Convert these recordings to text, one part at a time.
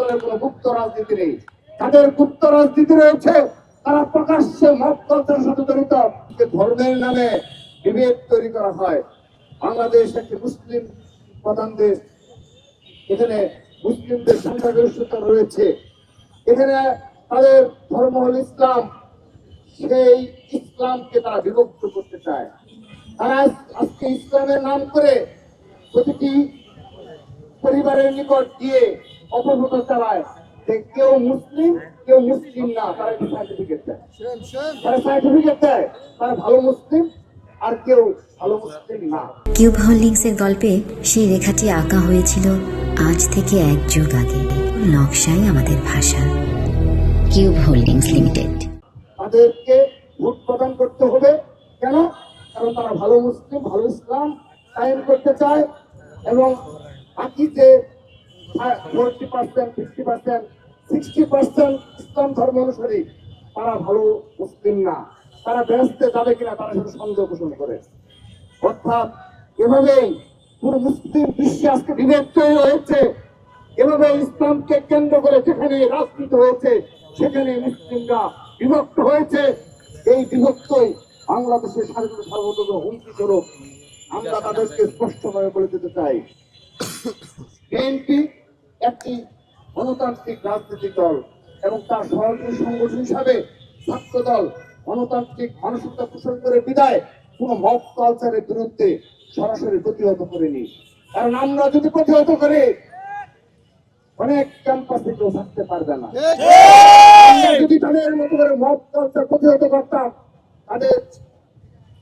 দলের কোনো গুপ্ত রাজনীতি নেই। তাদের গুপ্ত রাজনীতি রয়েছে, তারা প্রকাশ্যে মত কালচারের সাথে জড়িত। ধর্মের নামে বিভেদ তৈরি করা হয়। বাংলাদেশ একটি মুসলিম প্রধান দেশ, এখানে মুসলিমদের সংখ্যাগরিষ্ঠতা রয়েছে, এখানে তাদের ধর্ম হল ইসলাম, সেই ইসলামকে তারা বিভক্ত করতে চায়। তারা আজকে ইসলামের নাম করে প্রতিটি পরিবারের নিকট গিয়ে অপপ্রচার চালায় যে কেউ মুসলিম কেউ মুসলিম না, তারা সার্টিফিকেট দেয়, তারা ভালো মুসলিম আর কেউ ভালো মুসলিম না। কিউব হোল্ডিংস এর গল্পে সেই রেখাটি আঁকা হয়েছিল আজ থেকে 1 যুগ আগে। নকশাই আমাদের ভাষা। Cube holdings limited. তাদেরকে ভোট প্রদান করতে হবে। কেন? কারণ তারা ভালো মুসলিম, ভালো ইসলাম কায়েম করতে চায়, এবং বাকি যে 40%, 50%, 60% ইসলাম ধর্ম অনুসারী তারা ভালো মুসলিম না, তারা বেহেশতে যাবে কিনা তারা শুধু সন্দেহ পোষণ করে। অর্থাৎ এভাবেই পুরো মুসলিম বিশ্বে আজকে বিভেদ তৈরি হয়েছে। এভাবে ইসলামকে কেন্দ্র করে যেখানে রাজনীতি হয়েছে সেখানে মুসলিমরা বিভক্ত হয়েছে। এই বিভক্তই বাংলাদেশের স্বাধীনতা সার্বভৌমত্ব হুমকি স্বরূপ। আমরা তাদেরকে স্পষ্টভাবে বলে দিতে চাই, বিএনপি একটি গণতান্ত্রিক রাজনৈতিক দল এবং তার সহযোগী সংগঠন হিসাবে ছাত্র দল গণতান্ত্রিক মানসিকতা পোষণ করে বিদায় কোনো মব কালচারের বিরুদ্ধে সরাসরি প্রতিহত করেনি। কারণ আমরা যদি প্রতিহত করে অনেক ক্যাম্পাসে কেউ থাকতে পারবে না। যদি তাদের মতো করে মব কালচার প্রতিহত করতাম, তাদের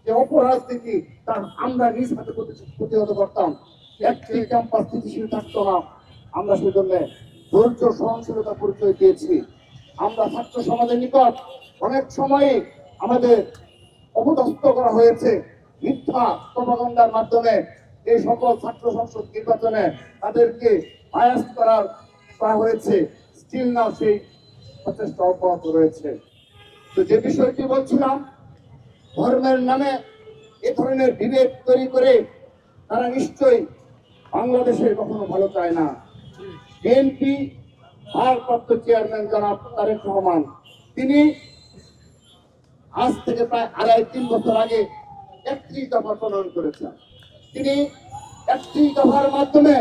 যে অপরাজনীতি তা আমরা নিজ হাতে প্রতিহত করতাম, একটি ক্যাম্পাস স্থিতিশীল থাকতো না। আমরা সেজন্য ধৈর্য সহনশীলতা পরিচয় দিয়েছি। আমরা ছাত্র সমাজের নিকট অনেক সময় আমাদের অপদস্থ করা হয়েছে মিথ্যা প্রপাগান্ডার মাধ্যমে। এই সকল ছাত্র সংসদ নির্বাচনে তাদেরকে বায়াস করা হয়েছে। স্টিল নাও সেই প্রচেষ্টা অব্যাহত রয়েছে। তো যে বিষয়টি বলছিলাম, ধর্মের নামে এ ধরনের বিভেদ তৈরি করে তারা নিশ্চয়ই বাংলাদেশের কখনো ভালো চায় না। বিএনপি ভারপ্রাপ্ত চেয়ারম্যান জনাব তারেক রহমান, তিনি আজ থেকে প্রায় 2.5-3 বছর আগে 31 দফা প্রণয়ন করেছেন। তিনি 31 দফার মাধ্যমে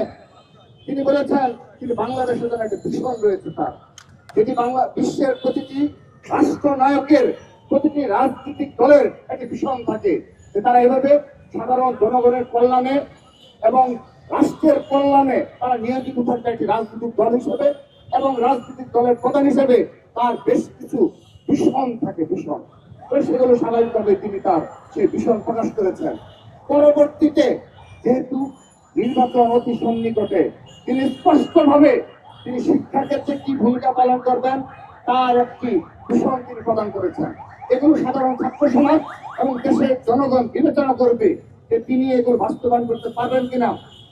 তিনি বলেছেন তিনি বাংলাদেশের জন্য একটা ভীষণ রয়েছে তার, যেটি বিশ্বের প্রতিটি রাষ্ট্রনায়কের, প্রতিটি রাজনৈতিক দলের একটি ভীষণ থাকে যে তারা এভাবে সাধারণ জনগণের কল্যাণে এবং রাষ্ট্রের কল্যাণে তারা নিয়োজিত থাকবে একটি রাজনৈতিক দল হিসেবে, এবং রাজনৈতিক দলের প্রধান হিসেবে তার বেশ কিছু ভীষণ থাকে, ভীষণ। সেগুলো স্বাভাবিকভাবে তিনি তার সেই ভীষণ প্রকাশ করেছেন। পরবর্তীতে যেহেতু নির্বাচন অতি সন্নিকটে, তিনি স্পষ্টভাবে তিনি শিক্ষাক্ষেত্রে কি ভূমিকা পালন করবেন তার একটি ভীষণ তিনি প্রদান করেছেন। এগুলো সাধারণ ছাত্র সমাজ এবং দেশের জনগণ বিবেচনা করবে যে তিনি এগুলো বাস্তবায়ন করতে পারবেন কিনা,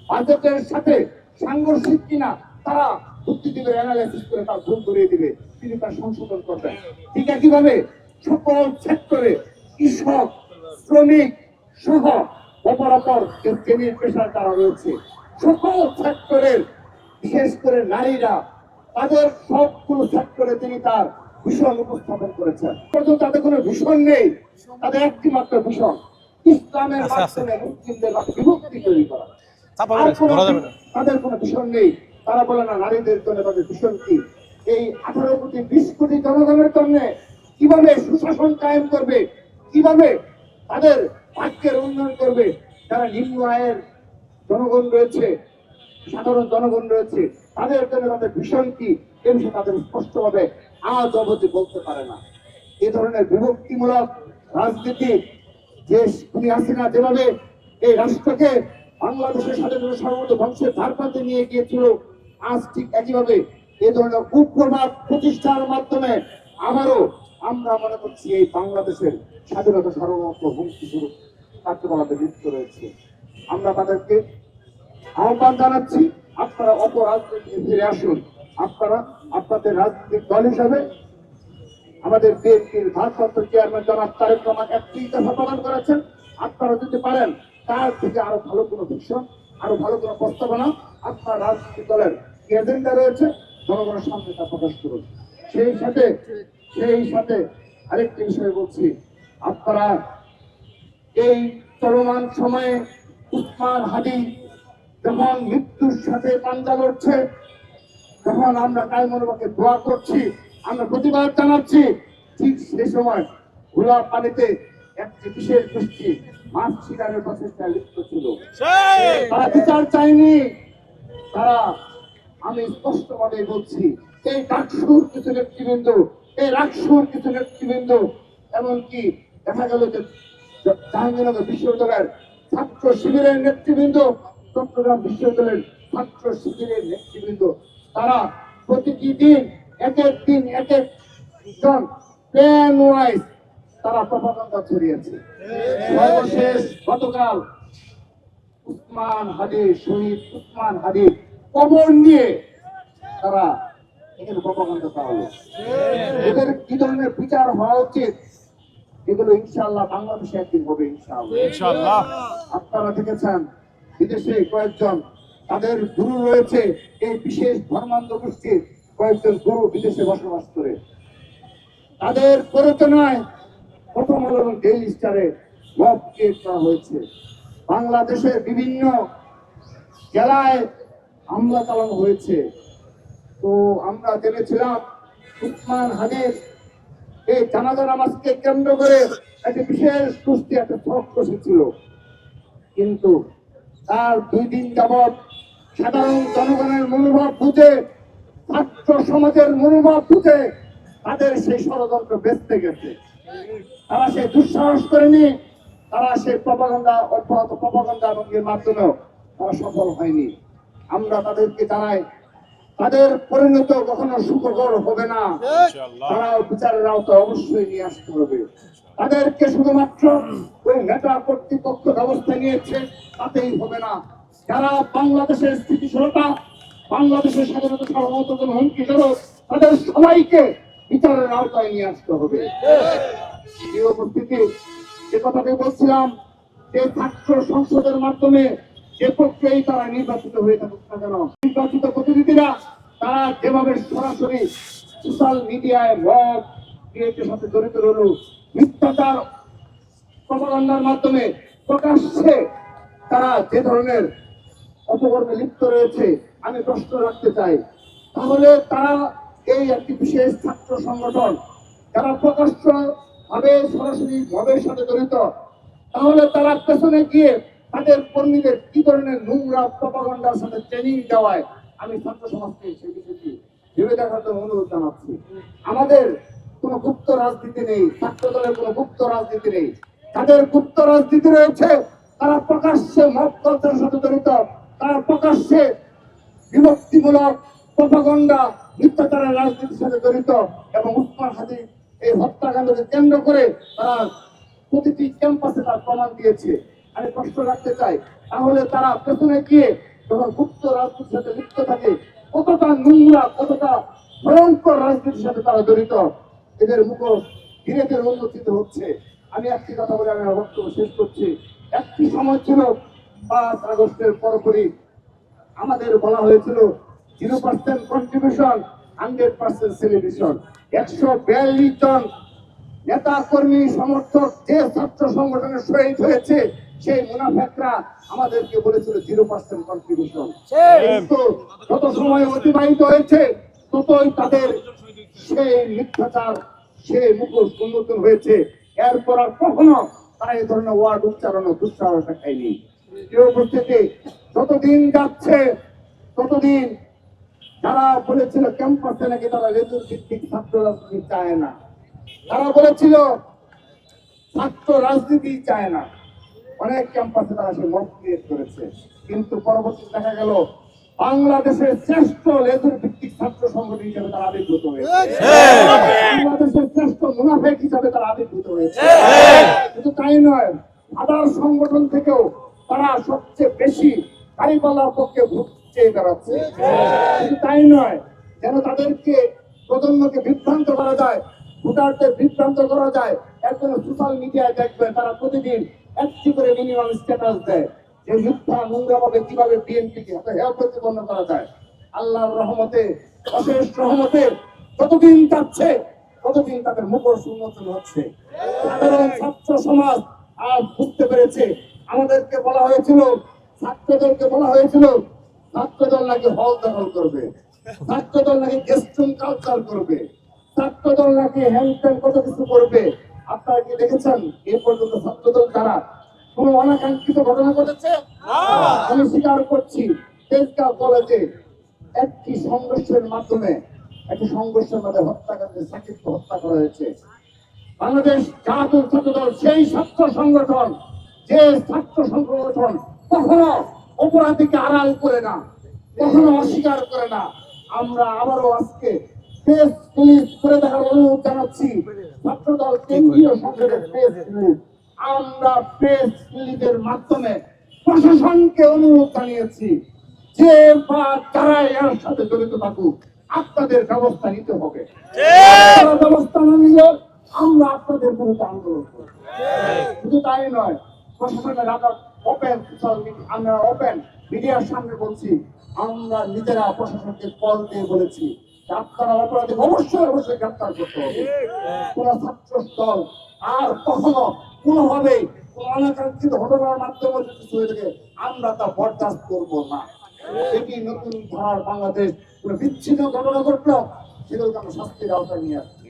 বাজেটের সাথে সাংঘর্ষিক কিনা, তারা যুক্তি দিবে, অ্যানালাইসিস করে তার ভুল করিয়ে দিবে, তিনি তার সংশোধন করবেন। ঠিক একইভাবে সকল সেক্টরে কৃষক, শ্রমিক সহ অপরাপর যে শ্রেণীর পেশার তারা রয়েছে, সকল সেক্টরের, বিশেষ করে নারীরা, তাদের সবগুলো সেক্টরে তিনি তার ভীষণ উপস্থাপন করেছেন। পর্যন্ত তাদের কোনো ভীষণ নেই, তাদের একটি মাত্র ভীষণ ইসলামের মাধ্যমে মুসলিমদের বিভক্তি তৈরি করা। তাদের কোনো ভীষণ নেই। তারা বলে না নারীদের জন্য তাদের ভীষণ কি, এই 18 কোটি 20 কোটি জনগণের জন্য কিভাবে সুশাসন কায়েম করবে, কিভাবে তাদের ভাগ্যের উন্নয়ন করবে। যারা নিম্ন আয়ের জনগণ রয়েছে, সাধারণ জনগণ রয়েছে, তাদের জন্য তাদের ভীষণ কি এ বিষয়ে তাদের স্পষ্টভাবে আজ অবধি বলতে পারে না। এ ধরনের বিভক্তিমূলক রাজনীতি যে খুনি হাসিনা যেভাবে এই রাষ্ট্রকে বাংলাদেশের স্বাধীনতা সার্বভৌমত্ব ধ্বংসের ধারপাতে নিয়ে গিয়েছিল, আজ ঠিক একইভাবে এ ধরনের কুপ্রভাব প্রতিষ্ঠার মাধ্যমে আবারও আমরা মনে করছি এই বাংলাদেশের স্বাধীনতা সার্বভৌমত্ব হুমকি স্বরূপ কার্যকলাপে লিপ্ত রয়েছে। আমরা তাদেরকে আহ্বান জানাচ্ছি, আপনারা অপরাজনীতিতে ফিরে আসুন। আপনারা আপনাদের রাজনৈতিক দল হিসাবে আমাদের বিএনপির ভারপ্রাপ্ত চেয়ারম্যান জনাব তারেক রহমান 31 দফা প্রদান করেছেন। আপনারা যদি পারেন তার থেকে আরো ভালো কোনো ভিশন, আরো ভালো কোনো প্রস্তাবনা আপনার রাজনৈতিক দলের এজেন্ডা রয়েছে জনগণের সামনে তা প্রকাশ করুন। সেই সাথে আরেকটি বিষয় বলছি, আপনারা এই চলমান সময়ে উসমান হাদি যখন মৃত্যুর সাথে পাঞ্জা লড়ছে, যখন আমরা কায়মনোবাকে দোয়া করছি, আমরা প্রতিবাদ জানাচ্ছি, ঠিক সেই সময় ঘোলা পানিতে একটি বিশেষ গোষ্ঠী মাছ শিকারের প্রচেষ্টায় লিপ্ত ছিল। তারা বিচার চায়নি। তারা, আমি স্পষ্টভাবে বলছি, এই ডাকসুর কিছু নেতৃবৃন্দ, এই রাকসুর কিছু নেতৃবৃন্দ, এমনকি দেখা গেল যে জাহাঙ্গীরনগর বিশ্ববিদ্যালয়ের ছাত্র শিবিরের নেতৃবৃন্দ, চট্টগ্রাম বিশ্ববিদ্যালয়ের ছাত্র শিবিরের নেতৃবৃন্দ, তারা প্রতিটি দিন এক একজন প্ল্যান ওয়াইজ তারা প্রপাগান্ডা ছড়িয়েছে। সর্বশেষ গতকাল উসমান হাদি, শহীদ উসমান হাদির কবর নিয়ে তারা এখানে প্রপাগান্ডা চালালো। এদের কি ধরনের বিচার হওয়া উচিত, এগুলো ইনশাআল্লাহ বাংলাদেশে একদিন হবে ইনশাআল্লাহ। আপনারা দেখেছেন বিদেশে কয়েকজন তাদের গুরু রয়েছে, এই বিশেষ ধর্মান্ধ গোষ্ঠীর কয়েকজন গুরু বিদেশে বসবাস করে। তাদের প্ররোচনায় প্রথম আলো এবং ডেইলি স্টারে মব ক্রিয়েট করা হয়েছে। বাংলাদেশের বিভিন্ন জেলায় হামলা চালানো হয়েছে। তো আমরা জেনেছিলাম উসমান হাদির এই জানাজা নামাজকে কেন্দ্র করে একটি বিশেষ গোষ্ঠী একটা ছক বসেছিল, কিন্তু তার 2 দিন যাবৎ সাধারণ জনগণের মনোভাব বুঝে, ছাত্র সমাজের মনোভাব বুঝে তাদের সেই ষড়যন্ত্র বেঁচতে গেছে। তারা সেই দুঃসাহস করেনি, তারা সেই প্রপাগান্ডা অব্যাহত প্রপাগান্ডা এবং এর মাধ্যমেও তারা সফল হয়নি। আমরা তাদেরকে জানাই, তাদের পরিণত কখনো সুখকর হবে না। তারাও বিচারের আওতায় অবশ্যই নিয়ে আসতে হবে। তাদেরকে শুধুমাত্র ওই নেতা কর্তৃপক্ষ ব্যবস্থা নিয়েছে তাতেই হবে না। যারা বাংলাদেশের স্থিতিশীলতা, বাংলাদেশের স্বাধীনতা সার্বভৌমত্বের জন্য হুমকি স্বরূপ, তাদের সবাইকে বিচারের আওতায় নিয়ে আসতে হবে। এই উপস্থিতি, যে কথাটি বলছিলাম, যে ছাত্র সংসদের মাধ্যমে যে পক্ষেই তারা নির্বাচিত হয়ে থাকুক না কেন, নির্বাচিত প্রতিনিধিরা তারা যেভাবে সরাসরি সোশ্যাল মিডিয়ায় মব ক্রিয়েটের সাথে জড়িত রইল, মিথ্যাচার প্রপাগান্ডার মাধ্যমে প্রকাশ্যে তারা যে ধরনের অপকর্মে লিপ্ত রয়েছে, আমি প্রশ্ন রাখতে চাই, তাহলে তারা এই একটি বিশেষ ছাত্র সংগঠন যারা প্রকাশ্য ভাবে সরাসরি মবের সাথে জড়িত, তাহলে তারা পেছনে গিয়ে তাদের কর্মীদের কি ধরনের নোংরা প্রপাগান্ডার সাথে ট্রেনিং দেওয়ায়, আমি ছাত্র সমাজকে সেই বিষয়টি ভেবে দেখার জন্য অনুরোধ জানাচ্ছি। আমাদের কোনো গুপ্ত রাজনীতি নেই, ছাত্র দলের কোনো গুপ্ত রাজনীতি নেই। তাদের গুপ্ত রাজনীতি রয়েছে, তারা প্রকাশ্যে মব কালচারের সাথে জড়িত, তারা প্রকাশ্যে বিভক্তিমূলক প্রপাগান্ডা মিথ্যাচারের রাজনীতির সাথে জড়িত, এবং উসমান হাদি এই হত্যাকাণ্ডকে কেন্দ্র করে তারা প্রতিটি ক্যাম্পাসে তার প্রমাণ দিয়েছে। আমি প্রশ্ন রাখতে চাই, তাহলে তারা পেছনে গিয়ে যখন গুপ্ত রাজনীতির সাথে লিপ্ত থাকে, কতটা নোংরা, কতটা ভয়ঙ্কর রাজনীতির সাথে তারা জড়িত, এদের মুখোশ ধীরে ধীরে উন্মোচিত হচ্ছে। আমি একটি কথা বলে আমি আমার বক্তব্য শেষ করছি। একটি সময় ছিল 5 আগস্টের পরপরই আমাদের বলা হয়েছিল 0% কন্ট্রিবিউশন, 100% সেলিব্রেশন। 142 জন নেতা কর্মী সমর্থক যে ছাত্র সংগঠনের শহীদ হয়েছে, সেই মুনাফেকরা আমাদেরকে বলেছিল 0% কন্ট্রিবিউশন। কিন্তু যত সময় অতিবাহিত হয়েছে ততই তাদের সেই মিথ্যাচার, সেই মুখোশ উন্মোচন হয়েছে। এরপর আর কখনো তারা এই ধরনের ওয়ার্ড উচ্চারণ ও দুঃসাহস দেখায়নি। এই উপস্থিতি যতদিন যাচ্ছে ততদিন যারা বলেছিল ক্যাম্পাসে নাকি তারা লেজুর ভিত্তিক ছাত্র রাজনীতি চায় না, তারা বলেছিল ছাত্র রাজনীতি চায় না, অনেক ক্যাম্পাসে তারা সে মত ক্রিয়েট করেছে। কিন্তু পরবর্তী দেখা গেল বাংলাদেশের শ্রেষ্ঠ লেজুর ভিত্তিক ছাত্র সংগঠন হিসেবে তারা আবির্ভূত হয়েছে, বাংলাদেশের শ্রেষ্ঠ মুনাফেক হিসাবে তারা আবির্ভূত হয়েছে। কিন্তু তাই নয়, আদার সংগঠন থেকেও তারা সবচেয়ে বেশি দাঁড়িপাল্লার পক্ষে ভোট চেয়ে বেড়াচ্ছে। কিন্তু তাই নয়, যেন তাদেরকে প্রজন্মকে বিভ্রান্ত করা যায়, ভোটারদের বিভ্রান্ত করা যায়, এর জন্য সোশ্যাল মিডিয়ায় দেখবে তারা প্রতিদিন একটি করে মিনিমাম স্ট্যাটাস দেয় যে মিথ্যা নোংরা ভাবে কিভাবে বিএনপিকে হেয় প্রতিপন্ন করা যায়। আল্লাহর রহমতে, অশেষ রহমতে যতদিন যাচ্ছে ততদিন তাদের মুখোশ উন্মোচন হচ্ছে। সাধারণ ছাত্র সমাজ আজ বুঝতে পেরেছে। আমাদেরকে বলা হয়েছিল, ছাত্রদলকে বলা হয়েছিল, ছাত্রদল নাকি হল দখল করবে, ছাত্রদল নাকি গেস্টুম কালচার করবে, ছাত্রদল নাকি হ্যান্ড কত কিছু করবে। আপনারা কি দেখেছেন এ পর্যন্ত ছাত্রদল কারা কোন অনাকাঙ্ক্ষিত ঘটনা ঘটেছে? আমি স্বীকার করছি, তেজগাঁও কলেজে একটি সংঘর্ষের মাধ্যমে হত্যাকাণ্ডে সাকিবকে হত্যা করা হয়েছে। বাংলাদেশ জাতীয় ছাত্রদল সেই ছাত্র সংগঠন, যে ছাত্র সংগঠন কখনো অপরাধীকে আড়াল করে না, কখনো অস্বীকার করে না। আমরা আবারও আজকে প্রেস রিলিজ করে দেখার অনুরোধ জানাচ্ছি ছাত্রদল কেন্দ্রীয় সংসদের প্রেস রিলিজ। আমরা প্রেস রিলিজের মাধ্যমে প্রশাসনকে অনুরোধ জানিয়েছি যে বা যারা এর সাথে জড়িত থাকুক আপনাদের ব্যবস্থা নিতে হবে। ব্যবস্থা না নিলে আমরা আপনাদের বিরুদ্ধে আন্দোলন করব। শুধু তাই নয়, প্রশাসনের ওপেন আমরা ওপেন মিডিয়ার সামনে বলছি, আমরা নিজেরা প্রশাসনকে কল দিয়ে বলেছি আপনারা অপরাধী অবশ্যই গ্রেফতার করতে হবে। কোন ছাত্র দল আর কখনো কোনোভাবেই কোন অনাকাঙ্ক্ষিত ঘটনার মাধ্যমে যদি হয়ে থাকে আমরা তা বরদাস্ত করবো না। এটি নতুন ধারার বাংলাদেশ। কোন বিচ্ছিন্ন ঘটনা ঘটলো সেগুলোকে আমরা শাস্তির আওতায় নিয়ে আসছি।